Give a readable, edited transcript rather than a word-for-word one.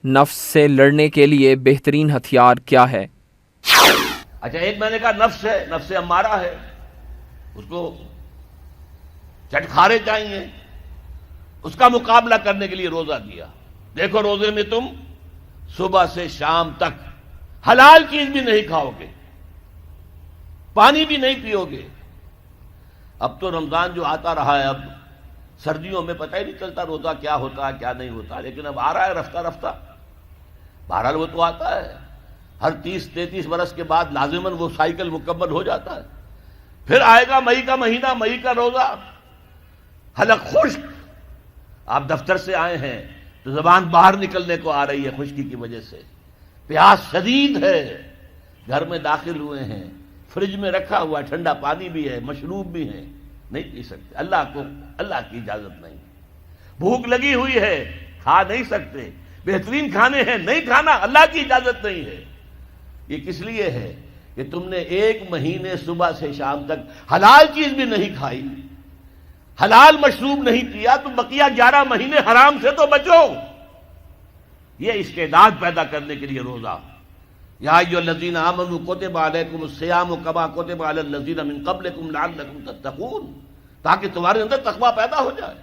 نفس سے لڑنے کے لیے بہترین ہتھیار کیا ہے؟ اچھا، ایک میں نے کہا نفس ہے، نفس امارہ ہے، اس کو چٹکھارے چاہیے، اس کا مقابلہ کرنے کے لیے روزہ دیا۔ دیکھو روزے میں تم صبح سے شام تک حلال چیز بھی نہیں کھاؤ گے، پانی بھی نہیں پیو گے۔ اب تو رمضان جو آتا رہا ہے، اب سردیوں میں پتہ ہی نہیں چلتا روزہ کیا ہوتا ہے کیا نہیں ہوتا، لیکن اب آ رہا ہے رفتہ رفتہ۔ بہرحال وہ تو آتا ہے، ہر 30-33 برس کے بعد لازماً وہ سائیکل مکمل ہو جاتا ہے۔ پھر آئے گا مئی کا مہینہ، مئی کا روزہ، حلق خشک۔ آپ دفتر سے آئے ہیں تو زبان باہر نکلنے کو آ رہی ہے خشکی کی وجہ سے، پیاس شدید ہے، گھر میں داخل ہوئے ہیں، فریج میں رکھا ہوا ہے، ٹھنڈا پانی بھی ہے، مشروب بھی ہے، نہیں پی سکتے، اللہ کی اجازت نہیں۔ بھوک لگی ہوئی ہے، کھا نہیں سکتے، بہترین کھانے ہیں، نہیں کھانا، اللہ کی اجازت نہیں ہے۔ یہ کس لیے ہے کہ تم نے 1 مہینے صبح سے شام تک حلال چیز بھی نہیں کھائی، حلال مشروب نہیں پیا، تو بقیہ 11 مہینے حرام سے تو بچو۔ یہ استعداد پیدا کرنے کے لیے روزہ۔ یا ایھا الذین آمنوا کتب علیکم الصیام کما کتب علی الذین من قبلکم لعلکم تتقون، تاکہ تمہارے اندر تقویٰ پیدا ہو جائے۔